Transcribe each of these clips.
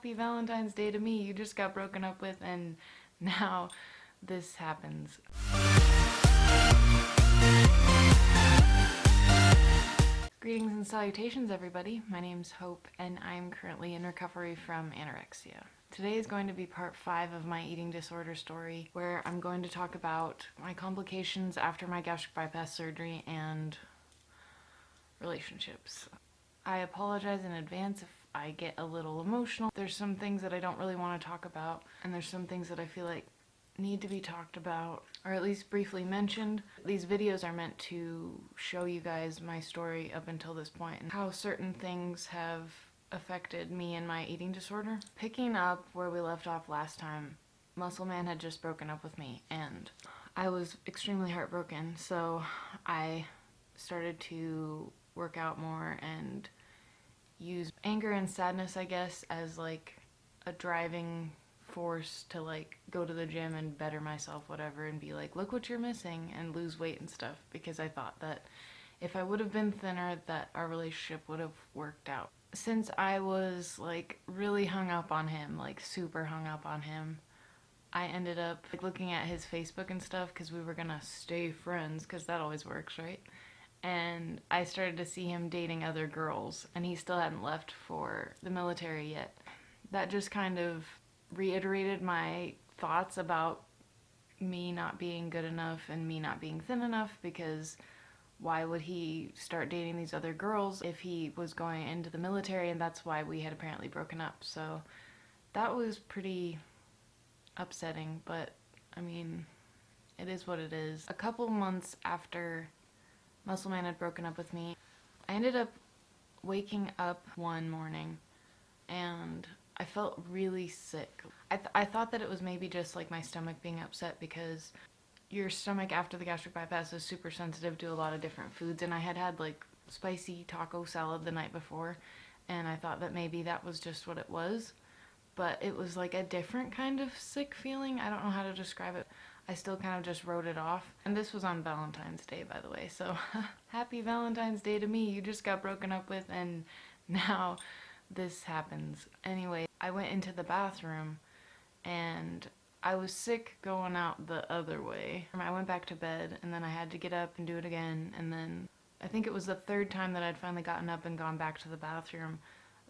happy Valentine's Day to me. You just got broken up with and now this happens. Greetings and salutations, everybody. My name's Hope and I'm currently in recovery from anorexia. Today is going to be part 5 of my eating disorder story, where I'm going to talk about my complications after my gastric bypass surgery and relationships. I apologize in advance if I get a little emotional. There's some things that I don't really want to talk about, and there's some things that I feel like need to be talked about, or at least briefly mentioned. These videos are meant to show you guys my story up until this point and how certain things have affected me and my eating disorder. Picking up where we left off last time, Muscle Man had just broken up with me and I was extremely heartbroken, so I started to work out more and use anger and sadness, I guess, as like a driving force to like go to the gym and better myself, whatever, and be like, look what you're missing, and lose weight and stuff, because I thought that if I would have been thinner, that our relationship would have worked out. Since I was like really hung up on him, like super hung up on him, I ended up like looking at his Facebook and stuff because we were gonna stay friends, because that always works, right? And I started to see him dating other girls, and he still hadn't left for the military yet. That just kind of reiterated my thoughts about me not being good enough and me not being thin enough, because why would he start dating these other girls if he was going into the military? And that's why we had apparently broken up. So that was pretty upsetting, but I mean, it is what it is. A couple months after Muscle Man had broken up with me, I ended up waking up one morning and I felt really sick. I thought that it was maybe just like my stomach being upset, because your stomach after the gastric bypass is super sensitive to a lot of different foods, and I had had like spicy taco salad the night before, and I thought that maybe that was just what it was, but it was like a different kind of sick feeling. I don't know how to describe it. I still kind of just wrote it off. And this was on Valentine's Day, by the way, so happy Valentine's Day to me. You just got broken up with and now this happens. Anyway, I went into the bathroom and I was sick going out the other way. I went back to bed and then I had to get up and do it again, and then I think it was the third time that I'd finally gotten up and gone back to the bathroom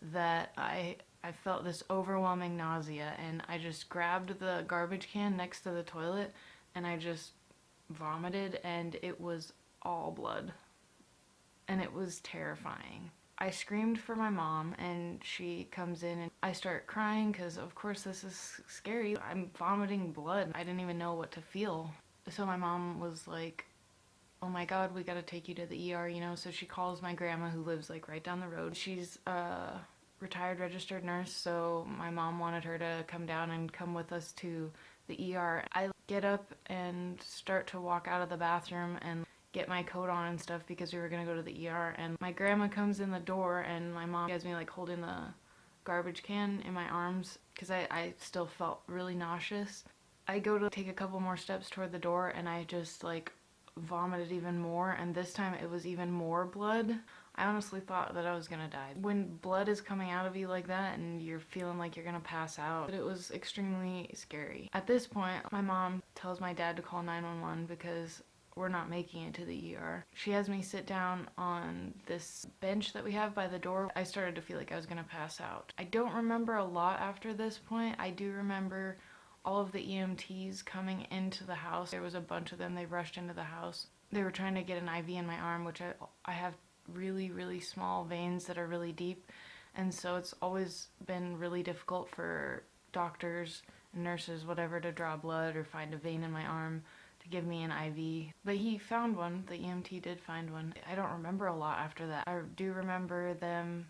that I felt this overwhelming nausea, and I just grabbed the garbage can next to the toilet and I just vomited, and it was all blood and it was terrifying. I screamed for my mom and she comes in and I start crying because of course this is scary. I'm vomiting blood. I didn't even know what to feel. So my mom was like, oh my god, we gotta take you to the ER, you know? So she calls my grandma, who lives like right down the road. She's a retired registered nurse, so my mom wanted her to come down and come with us to the ER. I get up and start to walk out of the bathroom and get my coat on and stuff because we were gonna go to the ER, and my grandma comes in the door and my mom has me like holding the garbage can in my arms because I still felt really nauseous. I go to take a couple more steps toward the door and I just like vomited even more, and this time it was even more blood. I honestly thought that I was gonna die. When blood is coming out of you like that and you're feeling like you're gonna pass out, it was extremely scary. At this point, my mom tells my dad to call 911 because we're not making it to the ER. She has me sit down on this bench that we have by the door. I started to feel like I was gonna pass out. I don't remember a lot after this point. I do remember all of the EMTs coming into the house. There was a bunch of them. They rushed into the house. They were trying to get an IV in my arm, which I have really small veins that are really deep, and so it's always been really difficult for doctors and nurses, whatever, to draw blood or find a vein in my arm to give me an IV. But he found one. The EMT did find one. I don't remember a lot after that. I do remember them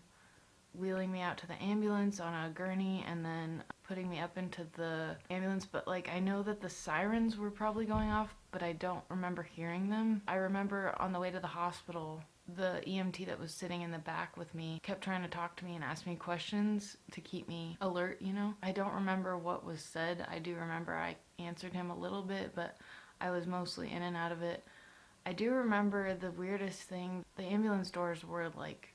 wheeling me out to the ambulance on a gurney and then putting me up into the ambulance, but like I know that the sirens were probably going off, but I don't remember hearing them. I remember on the way to the hospital, the EMT that was sitting in the back with me kept trying to talk to me and ask me questions to keep me alert, you know? I don't remember what was said. I do remember I answered him a little bit, but I was mostly in and out of it. I do remember the weirdest thing. The ambulance doors were like,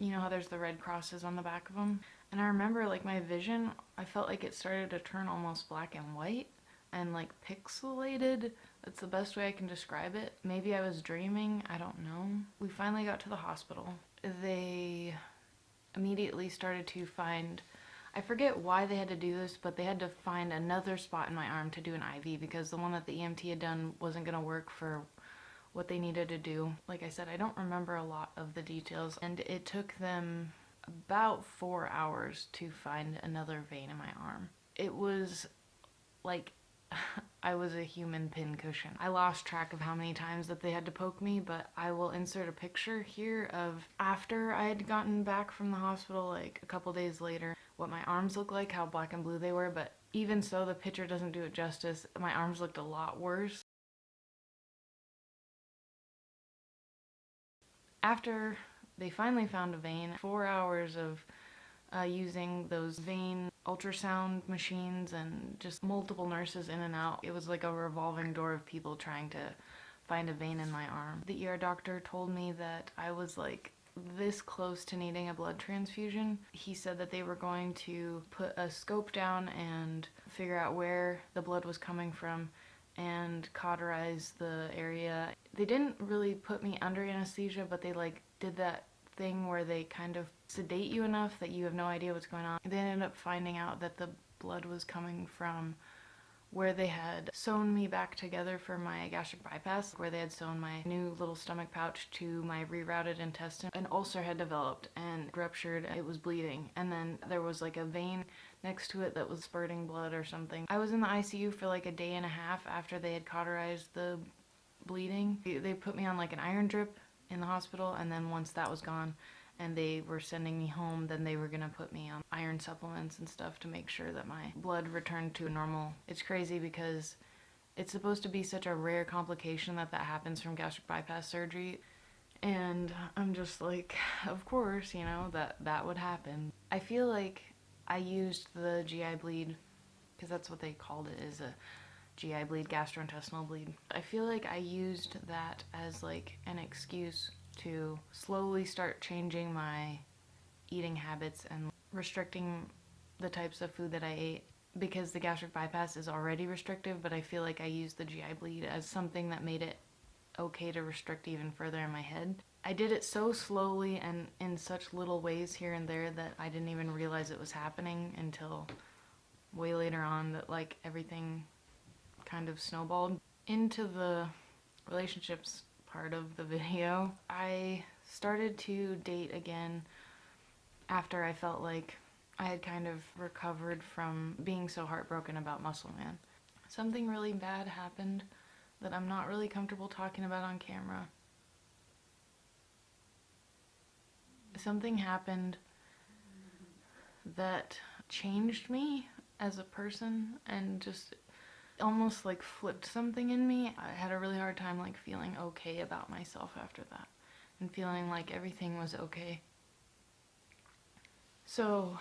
you know how there's the red crosses on the back of them? And I remember like my vision, I felt like it started to turn almost black and white and like pixelated. That's the best way I can describe it. Maybe I was dreaming, I don't know. We finally got to the hospital. They immediately started to find, I forget why they had to do this, but they had to find another spot in my arm to do an IV because the one that the EMT had done wasn't going to work for what they needed to do. Like I said, I don't remember a lot of the details, and it took them about 4 hours to find another vein in my arm. It was like I was a human pincushion. I lost track of how many times that they had to poke me, but I will insert a picture here of after I had gotten back from the hospital, like a couple days later, what my arms looked like, how black and blue they were, but even so, the picture doesn't do it justice. My arms looked a lot worse. After they finally found a vein, 4 hours of using those vein ultrasound machines and just multiple nurses in and out. It was like a revolving door of people trying to find a vein in my arm. The ER doctor told me that I was like this close to needing a blood transfusion. He said that they were going to put a scope down and figure out where the blood was coming from and cauterize the area. They didn't really put me under anesthesia, but they like did that thing where they kind of sedate you enough that you have no idea what's going on. They ended up finding out that the blood was coming from where they had sewn me back together for my gastric bypass, where they had sewn my new little stomach pouch to my rerouted intestine. An ulcer had developed and ruptured. It was bleeding, and then there was like a vein next to it that was spurting blood or something. I was in the ICU for like a day and a half after they had cauterized the bleeding. They put me on like an iron drip in the hospital, and then once that was gone and they were sending me home, then they were gonna put me on iron supplements and stuff to make sure that my blood returned to normal. It's crazy because it's supposed to be such a rare complication that happens from gastric bypass surgery, and I'm just like, of course, you know, that would happen. I feel like I used the GI bleed, because that's what they called it, is a GI bleed, gastrointestinal bleed. I feel like I used that as like an excuse to slowly start changing my eating habits and restricting the types of food that I ate, because the gastric bypass is already restrictive, but I feel like I used the GI bleed as something that made it okay to restrict even further in my head. I did it so slowly and in such little ways here and there that I didn't even realize it was happening until way later on, that like everything kind of snowballed. Into the relationships part of the video, I started to date again after I felt like I had kind of recovered from being so heartbroken about Muscle Man. Something really bad happened that I'm not really comfortable talking about on camera. Something happened that changed me as a person and just almost like flipped something in me. I had a really hard time like feeling okay about myself after that and feeling like everything was okay. So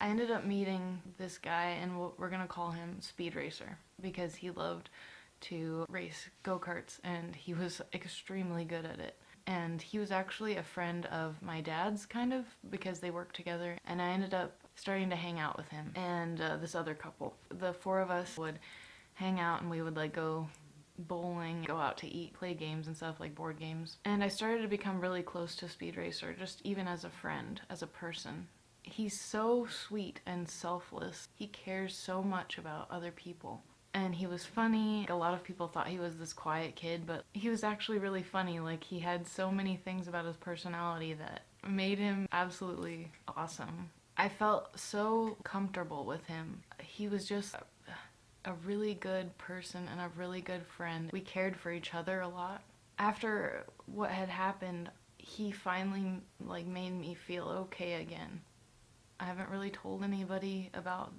I ended up meeting this guy, and we're gonna call him Speed Racer because he loved to race go-karts and he was extremely good at it. And he was actually a friend of my dad's, kind of, because they worked together, and I ended up starting to hang out with him and this other couple. The four of us would hang out and we would like go bowling, go out to eat, play games and stuff, like board games. And I started to become really close to Speed Racer, just even as a friend, as a person. He's so sweet and selfless. He cares so much about other people. And he was funny. A lot of people thought he was this quiet kid, but he was actually really funny. Like, he had so many things about his personality that made him absolutely awesome. I felt so comfortable with him. He was just a really good person and a really good friend. We cared for each other a lot. After what had happened, he finally like made me feel okay again. I haven't really told anybody about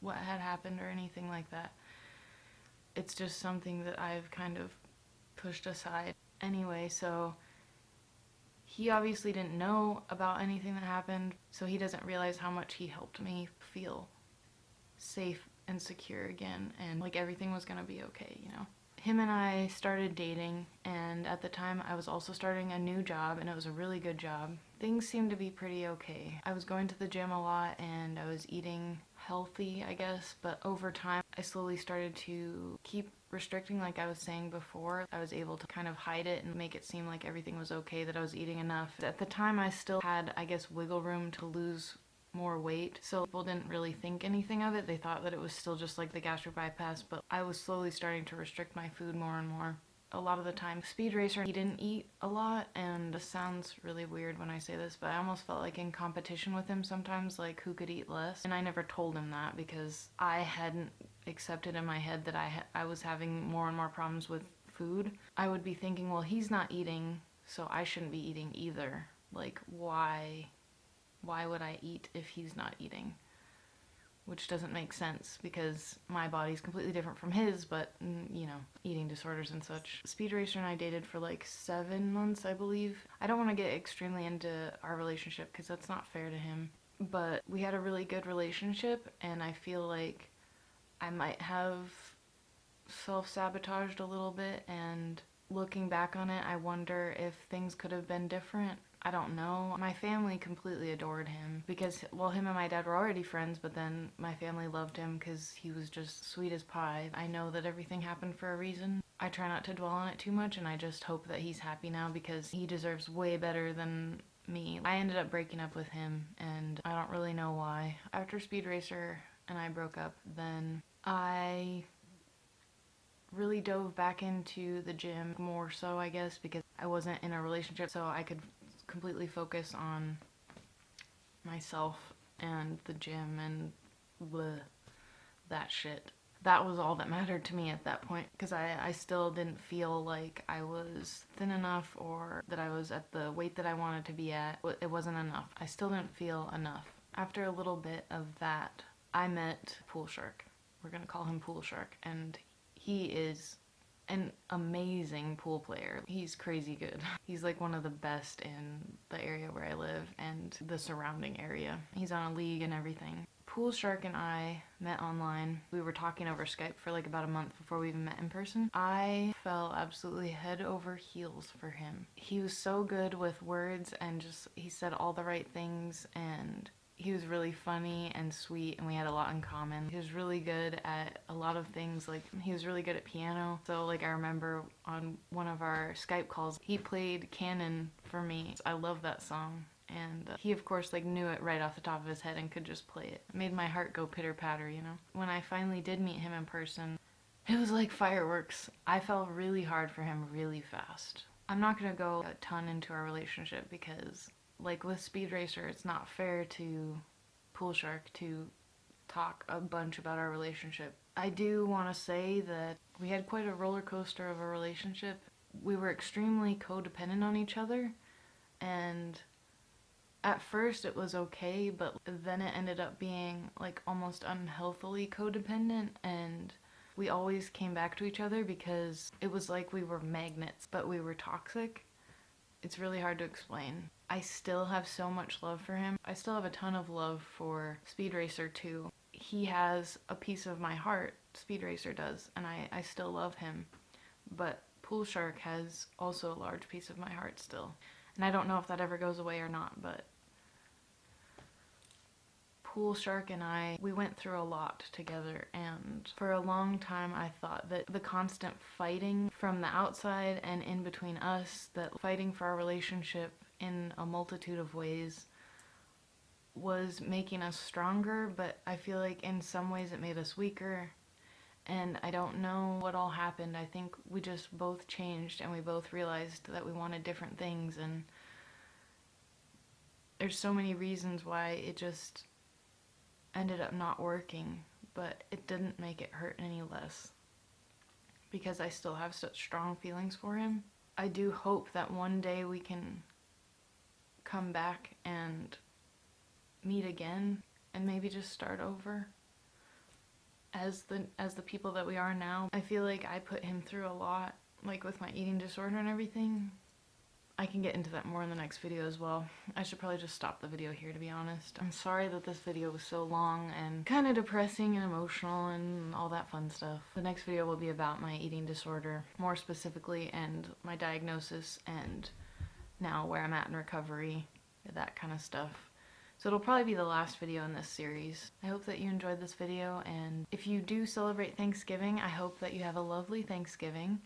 what had happened or anything like that. It's just something that I've kind of pushed aside. Anyway, so he obviously didn't know about anything that happened, so he doesn't realize how much he helped me feel safe and secure again, and like everything was gonna be okay, you know. Him and I started dating, and at the time I was also starting a new job, and it was a really good job. things seemed to be pretty okay. I was going to the gym a lot and I was eating healthy, I guess, but over time I slowly started to keep restricting. Like I was saying before, I was able to kind of hide it and make it seem like everything was okay, that I was eating enough. At the time I still had, I guess, wiggle room to lose more weight, so people didn't really think anything of it. They thought that it was still just like the gastric bypass, but I was slowly starting to restrict my food more and more. A lot of the time, Speed Racer, he didn't eat a lot, and this sounds really weird when I say this, but I almost felt like in competition with him sometimes, like who could eat less. And I never told him that because I hadn't accepted in my head that I was having more and more problems with food. I would be thinking, well, he's not eating, so I shouldn't be eating either. Like, why would I eat if he's not eating? Which doesn't make sense because my body's completely different from his, but, you know, eating disorders and such. Speed Racer and I dated for like 7 months, I believe. I don't want to get extremely into our relationship because that's not fair to him, but we had a really good relationship, and I feel like I might have self-sabotaged a little bit, and looking back on it, I wonder if things could have been different. I don't know. My family completely adored him because, well, him and my dad were already friends, but then my family loved him because he was just sweet as pie. I know that everything happened for a reason. I try not to dwell on it too much, and I just hope that he's happy now because he deserves way better than me. I ended up breaking up with him, and I don't really know why. After Speed Racer and I broke up, then I really dove back into the gym more so, I guess, because I wasn't in a relationship, so I could completely focus on myself and the gym and bleh, that shit. That was all that mattered to me at that point, because I still didn't feel like I was thin enough or that I was at the weight that I wanted to be at. It wasn't enough. I still didn't feel enough. After a little bit of that, I met Pool Shark. We're gonna call him Pool Shark, and he is an amazing pool player. He's crazy good. He's like one of the best in the area where I live and the surrounding area. He's on a league and everything. Pool Shark and I met online. We were talking over Skype for like about a month before we even met in person. I fell absolutely head over heels for him. He was so good with words and just, he said all the right things, and he was really funny and sweet, and we had a lot in common. He was really good at a lot of things, like he was really good at piano. So like I remember on one of our Skype calls, he played Canon for me. I love that song. And he of course like knew it right off the top of his head and could just play it. It made my heart go pitter patter, you know? When I finally did meet him in person, it was like fireworks. I fell really hard for him really fast. I'm not gonna go a ton into our relationship because, like with Speed Racer, it's not fair to Pool Shark to talk a bunch about our relationship. I do want to say that we had quite a roller coaster of a relationship. We were extremely codependent on each other, and at first it was okay, but then it ended up being like almost unhealthily codependent, and we always came back to each other because it was like we were magnets, but we were toxic. It's really hard to explain. I still have so much love for him. I still have a ton of love for Speed Racer too. He has a piece of my heart, Speed Racer does, and I still love him. But Pool Shark has also a large piece of my heart still. And I don't know if that ever goes away or not, but Pool Shark and I, we went through a lot together, and for a long time I thought that the constant fighting from the outside and in between us, that fighting for our relationship in a multitude of ways was making us stronger, but I feel like in some ways it made us weaker, and I don't know what all happened. I think we just both changed and we both realized that we wanted different things, and there's so many reasons why it just ended up not working, but it didn't make it hurt any less because I still have such strong feelings for him. I do hope that one day we can come back and meet again and maybe just start over as the people that we are now. I feel like I put him through a lot, like with my eating disorder and everything. I can get into that more in the next video as well. I should probably just stop the video here, to be honest. I'm sorry that this video was so long and kind of depressing and emotional and all that fun stuff. The next video will be about my eating disorder, more specifically, and my diagnosis, and now where I'm at in recovery. that kind of stuff. So it'll probably be the last video in this series. I hope that you enjoyed this video, and if you do celebrate Thanksgiving, I hope that you have a lovely Thanksgiving.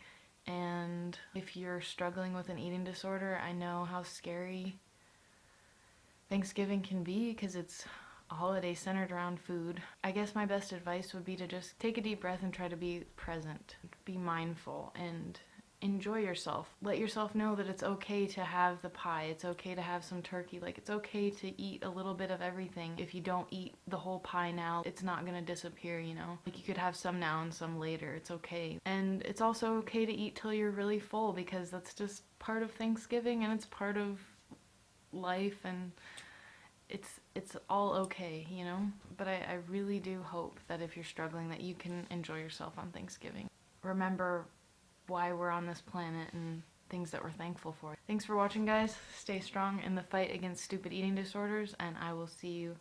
And if you're struggling with an eating disorder, I know how scary Thanksgiving can be because it's a holiday centered around food. I guess my best advice would be to just take a deep breath and try to be present, be mindful, and enjoy yourself. Let yourself know that it's okay to have the pie, it's okay to have some turkey, like it's okay to eat a little bit of everything. If you don't eat the whole pie now, it's not gonna disappear, you know? Like you could have some now and some later, it's okay. And it's also okay to eat till you're really full because that's just part of Thanksgiving and it's part of life, and it's all okay, you know? But I really do hope that if you're struggling that you can enjoy yourself on Thanksgiving. Remember why we're on this planet and things that we're thankful for. Thanks for watching, guys. Stay strong in the fight against stupid eating disorders, and I will see you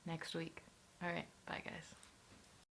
next week. Alright, bye guys.